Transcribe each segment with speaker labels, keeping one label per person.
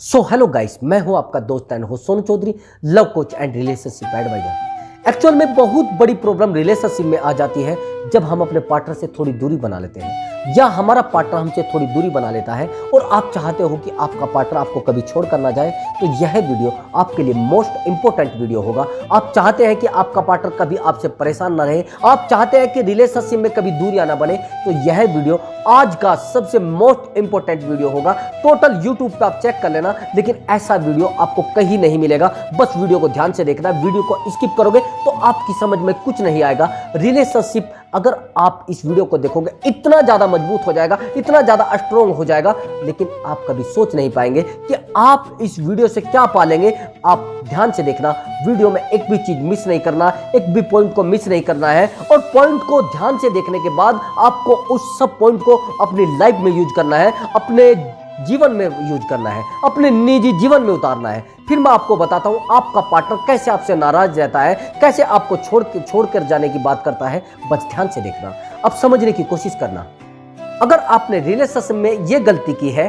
Speaker 1: So hello guys, मैं हूं आपका दोस्त and host Sonu Chaudhary, love coach and relationship advisor. Actual में बहुत बड़ी प्रॉब्लम रिलेशनशिप में आ जाती है जब हम अपने पार्टनर से थोड़ी दूरी बना लेते हैं या हमारा पार्टनर हमसे थोड़ी दूरी बना लेता है और आप चाहते हो कि आपका पार्टनर आपको कभी छोड़कर ना जाए, तो यह वीडियो आपके लिए मोस्ट इंपॉर्टेंट वीडियो होगा। आप चाहते हैं कि आपका पार्टनर कभी आपसे परेशान ना रहे, आप चाहते हैं कि रिलेशनशिप में कभी दूरियां ना बने, तो यह वीडियो आज का सबसे मोस्ट इंपॉर्टेंट वीडियो होगा। टोटल यूट्यूब पे आप चेक कर लेना, लेकिन ऐसा वीडियो आपको कहीं नहीं मिलेगा। बस वीडियो को ध्यान से देखना, वीडियो को स्किप करोगे तो आपकी समझ में कुछ नहीं आएगा। रिलेशनशिप अगर आप इस वीडियो को देखोगे इतना ज्यादा मजबूत हो जाएगा, इतना ज्यादा स्ट्रॉन्ग हो जाएगा, लेकिन आप कभी सोच नहीं पाएंगे कि आप इस वीडियो से क्या पालेंगे। आप ध्यान से देखना, वीडियो में एक भी चीज मिस नहीं करना, एक भी पॉइंट को मिस नहीं करना है, और पॉइंट को ध्यान से देखने के बाद आपको उस सब पॉइंट को अपनी लाइफ में यूज करना है, अपने जीवन में यूज करना है, अपने निजी जीवन में उतारना है। फिर मैं आपको बताता हूं आपका पार्टनर कैसे आपसे नाराज रहता है, कैसे आपको छोड़कर जाने की बात करता है। बस ध्यान से देखना, अब समझने की कोशिश करना। अगर आपने रिलेशनशिप में यह गलती की है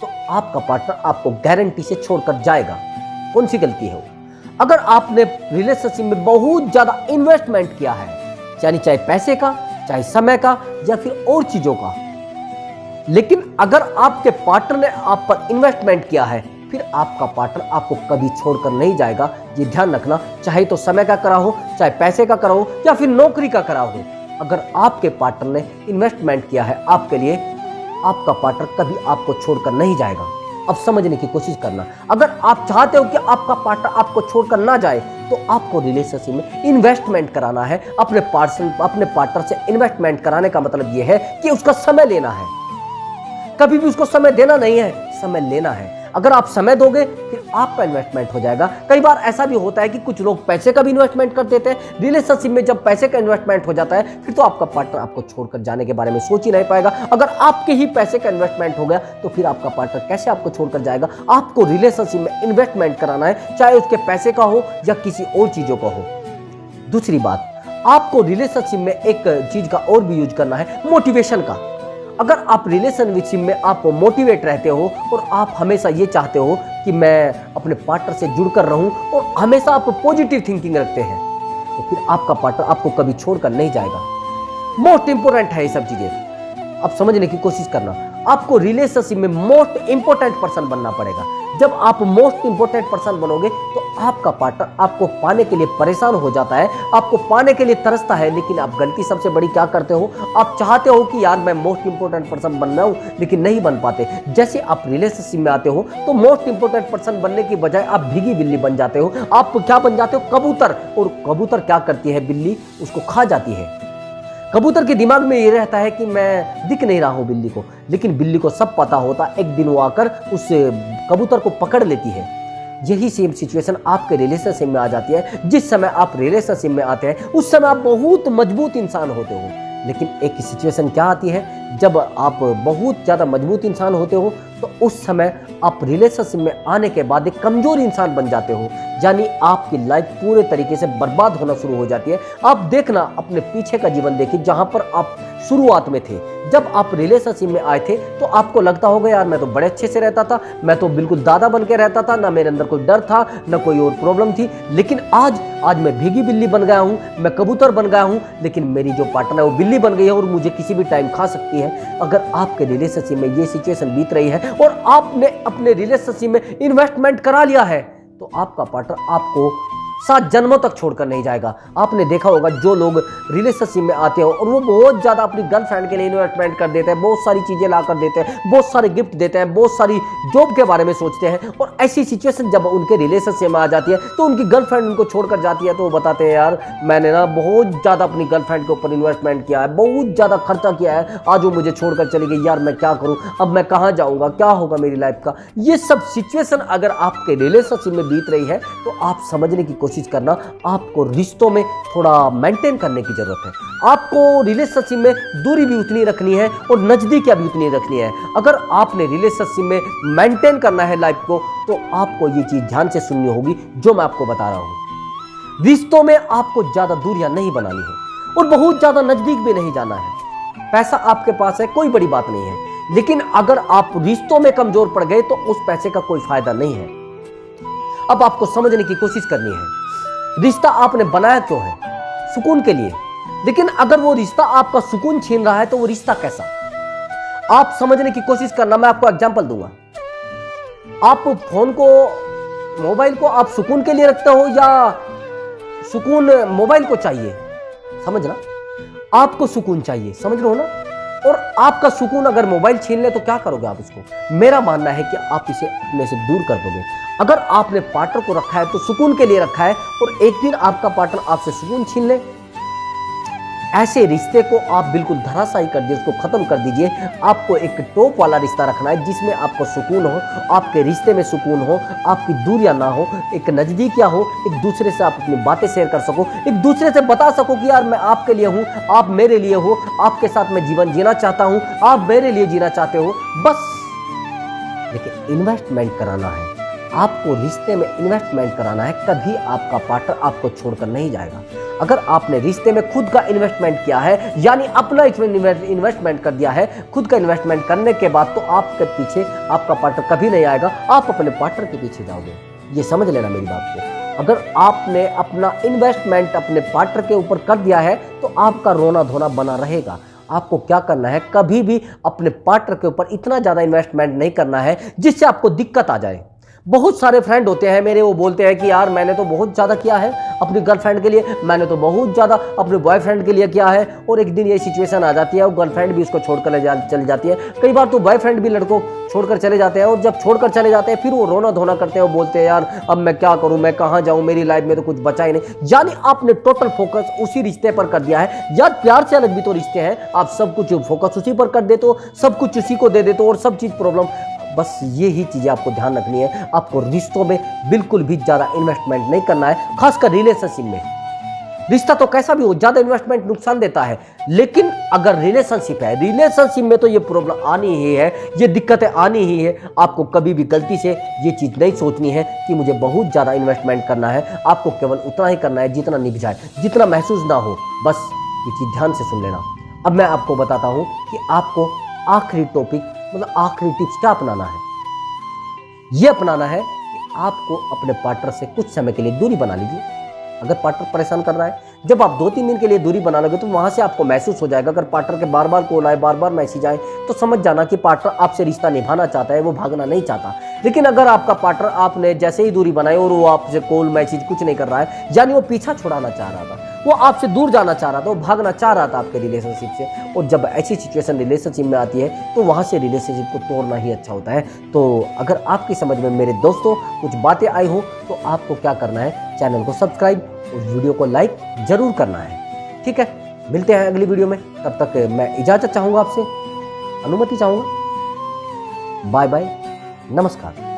Speaker 1: तो आपका पार्टनर आपको गारंटी से छोड़कर जाएगा। कौन सी गलती है वो? अगर आपने रिलेशनशिप में बहुत ज्यादा इन्वेस्टमेंट किया है, यानी चाहे पैसे का, चाहे समय का, या फिर और चीजों का, लेकिन अगर आपके पार्टनर ने आप पर इन्वेस्टमेंट किया है, फिर आपका पार्टनर आपको कभी छोड़कर नहीं जाएगा। ये ध्यान रखना, चाहे तो समय का करा हो, चाहे पैसे का करा हो, या फिर नौकरी का करा हो। अगर आपके पार्टनर ने इन्वेस्टमेंट किया है आपके लिए, आपका पार्टनर कभी आपको छोड़कर नहीं जाएगा। अब समझने की कोशिश करना, अगर आप चाहते हो कि आपका पार्टनर आपको छोड़कर ना जाए, तो आपको रिलेशनशिप में इन्वेस्टमेंट कराना है। अपने पार्टनर से इन्वेस्टमेंट कराने का मतलब यह है कि उसका समय लेना है। कभी भी उसको समय देना नहीं है, समय लेना है। अगर आप समय दोगे फिर आपका इन्वेस्टमेंट हो जाएगा। कई बार ऐसा भी होता है कि कुछ लोग पैसे का भी इन्वेस्टमेंट कर देते हैं। रिलेशनशिप में जब पैसे का इन्वेस्टमेंट हो जाता है, फिर तो आपका पार्टनर आपको छोड़कर जाने के बारे में सोच ही नहीं पाएगा। अगर आपके ही पैसे का इन्वेस्टमेंट हो गया तो फिर आपका पार्टनर कैसे आपको छोड़कर जाएगा। आपको रिलेशनशिप में इन्वेस्टमेंट कराना है, चाहे उसके पैसे का हो या किसी और चीजों का हो। दूसरी बात, आपको रिलेशनशिप में एक चीज का और भी यूज करना है, मोटिवेशन का। अगर आप रिलेशनशिप में आप मोटिवेट रहते हो और आप हमेशा ये चाहते हो कि मैं अपने पार्टनर से जुड़कर रहूं और हमेशा आप पॉजिटिव थिंकिंग रखते हैं, तो फिर आपका पार्टनर आपको कभी छोड़कर नहीं जाएगा। मोस्ट इंपोर्टेंट है ये सब चीजें। अब समझने की कोशिश करना, आपको रिलेशनशिप में मोस्ट इंपोर्टेंट पर्सन बनना पड़ेगा। जब आप मोस्ट इंपोर्टेंट पर्सन बनोगे तो आपका पार्टनर आपको पाने के लिए परेशान हो जाता है, आपको पाने के लिए तरसता है। लेकिन आप गलती सबसे बड़ी क्या करते हो, आप चाहते हो कि यार मैं मोस्ट इंपोर्टेंट पर्सन बन रहा हूं, लेकिन नहीं बन पाते। जैसे आप रिलेशनशिप में आते हो तो मोस्ट इंपोर्टेंट पर्सन बनने की बजाय आप भीगी बिल्ली बन जाते हो। आप क्या बन जाते हो, कबूतर। और कबूतर क्या करती है बिल्ली, उसको खा जाती है। कबूतर के दिमाग में ये रहता है कि मैं दिख नहीं रहा हूं बिल्ली को, लेकिन बिल्ली को सब पता होता, एक दिन वो आकर उस कबूतर को पकड़ लेती है। यही सेम सिचुएशन आपके रिलेशनशिप में आ जाती है। जिस समय आप रिलेशनशिप में आते हैं उस समय आप बहुत मजबूत इंसान होते हो, लेकिन एक सिचुएशन क्या आती है, जब आप बहुत ज़्यादा मजबूत इंसान होते हो तो उस समय आप रिलेशनशिप में आने के बाद एक कमज़ोर इंसान बन जाते हो, यानी आपकी लाइफ पूरे तरीके से बर्बाद होना शुरू हो जाती है। आप देखना, अपने पीछे का जीवन देखिए, जहाँ पर आप शुरुआत में थे, जब आप रिलेशनशिप में आए थे तो आपको लगता होगा यार मैं तो बड़े अच्छे से रहता था, मैं तो बिल्कुल दादा बन के रहता था, ना मेरे अंदर कोई डर था, ना कोई और प्रॉब्लम थी। लेकिन आज मैं भीगी बिल्ली बन गया हूँ, मैं कबूतर बन गया हूँ, लेकिन मेरी जो पार्टनर है वो बिल्ली बन गई है और मुझे किसी भी टाइम खा सकती है। अगर आपके रिलेशनशिप में ये सिचुएशन बीत रही है और आपने अपने रिलेशनशिप में इन्वेस्टमेंट करा लिया है, तो आपका पार्टनर आपको 7 जन्मों तक छोड़कर नहीं जाएगा। आपने देखा होगा जो लोग रिलेशनशिप में आते हो और वो बहुत ज़्यादा अपनी गर्लफ्रेंड के लिए इन्वेस्टमेंट कर देते हैं, बहुत सारी चीज़ें ला कर देते हैं, बहुत सारे गिफ्ट देते हैं, बहुत सारी जॉब के बारे में सोचते हैं, और ऐसी सिचुएशन जब उनके रिलेशनशिप में आ जाती है तो उनकी गर्लफ्रेंड उनको छोड़कर जाती है, तो वो बताते हैं यार मैंने ना बहुत ज़्यादा अपनी गर्लफ्रेंड के ऊपर इन्वेस्टमेंट किया है, बहुत ज़्यादा खर्चा किया है, आज वो मुझे छोड़कर चली गई, यार मैं क्या करूँ, अब मैं कहाँ जाऊँगा, क्या होगा मेरी लाइफ का। ये सब सिचुएशन अगर आपके रिलेशनशिप में बीत रही है तो आप समझने की कोशिश करना, आपको रिश्तों में थोड़ा मेंटेन करने की जरूरत है। आपको रिलेशनशिप में दूरी भी उतनी रखनी है और नजदीकियां भी उतनी रखनी है। अगर आपने रिलेशनशिप में मेंटेन करना है लाइफ को, तो आपको ये चीज ध्यान से सुननी होगी जो मैं आपको बता रहा हूं। रिश्तों में आपको ज्यादा दूरियां नहीं बनानी है और बहुत ज्यादा नजदीक भी नहीं जाना है। पैसा आपके पास है, कोई बड़ी बात नहीं है, लेकिन अगर आप रिश्तों में कमजोर पड़ गए तो उस पैसे का कोई फायदा नहीं है। अब आपको समझने की कोशिश करनी है, रिश्ता आपने बनाया क्यों है? सुकून के लिए। लेकिन अगर वो रिश्ता आपका सुकून छीन रहा है तो वो रिश्ता कैसा? आप समझने की कोशिश करना। मैं आपको एग्जांपल दूंगा। आप फोन को, मोबाइल को आप सुकून के लिए रखते हो या सुकून मोबाइल को चाहिए? समझना, आपको सुकून चाहिए, समझ रहे हो ना? और आपका सुकून अगर मोबाइल छीन ले तो क्या करोगे आप इसको? मेरा मानना है कि आप इसे अपने से दूर कर दोगे। अगर आपने पार्टनर को रखा है तो सुकून के लिए रखा है, और एक दिन आपका पार्टनर आपसे सुकून छीन ले, ऐसे रिश्ते को आप बिल्कुल धराशायी कर दीजिए, उसको खत्म कर दीजिए। आपको एक टॉप वाला रिश्ता रखना है जिसमें आपको सुकून हो, आपके रिश्ते में सुकून हो, आपकी दूरियां ना हो, एक नजदीकियां हो, एक दूसरे से आप अपनी बातें शेयर कर सको, एक दूसरे से बता सको कि यार मैं आपके लिए हूं, आप मेरे लिए हो, आपके साथ मैं जीवन जीना चाहता हूं, आप मेरे लिए जीना चाहते हो, बस। लेकिन इन्वेस्टमेंट कराना है आपको, रिश्ते में इन्वेस्टमेंट कराना है। कभी आपका पार्टनर आपको छोड़कर नहीं जाएगा। अगर आपने रिश्ते में खुद का इन्वेस्टमेंट किया है, यानी अपना इन्वेस्टमेंट कर दिया है, खुद का इन्वेस्टमेंट करने के बाद तो आपके पीछे आपका पार्टनर कभी नहीं आएगा, आप अपने पार्टनर के पीछे जाओगे। ये समझ लेना मेरी बात को। अगर आपने अपना इन्वेस्टमेंट अपने पार्टनर के ऊपर कर दिया है तो आपका रोना धोना बना रहेगा। आपको क्या करना है, कभी भी अपने पार्टनर के ऊपर इतना ज्यादा इन्वेस्टमेंट नहीं करना है जिससे आपको दिक्कत आ जाए। बहुत सारे फ्रेंड होते हैं मेरे, वो बोलते हैं कि यार मैंने तो बहुत ज़्यादा किया है अपनी गर्लफ्रेंड के लिए, मैंने तो बहुत ज़्यादा अपने बॉयफ्रेंड के लिए किया है, और एक दिन ये सिचुएशन आ जाती है, वो गर्लफ्रेंड भी उसको छोड़कर चली जाती है। कई बार तो बॉयफ्रेंड भी लड़कों छोड़कर चले जाते हैं, और जब छोड़कर चले जाते हैं फिर वो रोना धोना करते हैं, वो बोलते हैं यार अब मैं क्या करूँ, मैं कहाँ जाऊँ, मेरी लाइफ में तो कुछ बचा ही नहीं। यानी आपने टोटल फोकस उसी रिश्ते पर कर दिया है। यार प्यार से अलग भी तो रिश्ते हैं, आप सब कुछ फोकस उसी पर कर देते हो, सब कुछ उसी को दे देते हो, और सब चीज़ प्रॉब्लम। बस ये ही चीज़ें आपको ध्यान रखनी है। आपको रिश्तों में बिल्कुल भी ज़्यादा इन्वेस्टमेंट नहीं करना है, खासकर रिलेशनशिप में। रिश्ता तो कैसा भी हो, ज़्यादा इन्वेस्टमेंट नुकसान देता है, लेकिन अगर रिलेशनशिप है, रिलेशनशिप में तो ये प्रॉब्लम आनी ही है, ये दिक्कतें आनी ही है। आपको कभी भी गलती से ये चीज़ नहीं सोचनी है कि मुझे बहुत ज़्यादा इन्वेस्टमेंट करना है। आपको केवल उतना ही करना है जितना निभ जाए, जितना महसूस ना हो। बस ये चीज़ ध्यान से सुन लेना। अब मैं आपको बताता हूँ कि आपको आखिरी टॉपिक, मतलब आखिरी टिप्स क्या अपनाना है। यह अपनाना है कि आपको अपने पार्टनर से कुछ समय के लिए दूरी बना लीजिए। अगर पार्टनर परेशान कर रहा है, जब आप 2-3 दिन के लिए दूरी बना लोगे तो वहां से आपको महसूस हो जाएगा। अगर पार्टनर के बार बार कॉल आए, बार बार मैसेज आए, तो समझ जाना कि पार्टनर आपसे रिश्ता निभाना चाहता है, वो भागना नहीं चाहता। लेकिन अगर आपका पार्टनर, आपने जैसे ही दूरी बनाई और वो आपसे कॉल मैसेज कुछ नहीं कर रहा है, यानी वो पीछा छुड़ाना चाह रहा था, वो आपसे दूर जाना चाह रहा था, वो भागना चाह रहा था आपके रिलेशनशिप से, और जब ऐसी सिचुएशन रिलेशनशिप में आती है तो वहाँ से रिलेशनशिप को तोड़ना ही अच्छा होता है। तो अगर आपकी समझ में मेरे दोस्तों कुछ बातें आई हो तो आपको क्या करना है, चैनल को सब्सक्राइब और वीडियो को लाइक जरूर करना है। ठीक है, मिलते हैं अगली वीडियो में। तब तक मैं इजाज़त चाहूँगा, आपसे अनुमति चाहूँगा। बाय बाय, नमस्कार।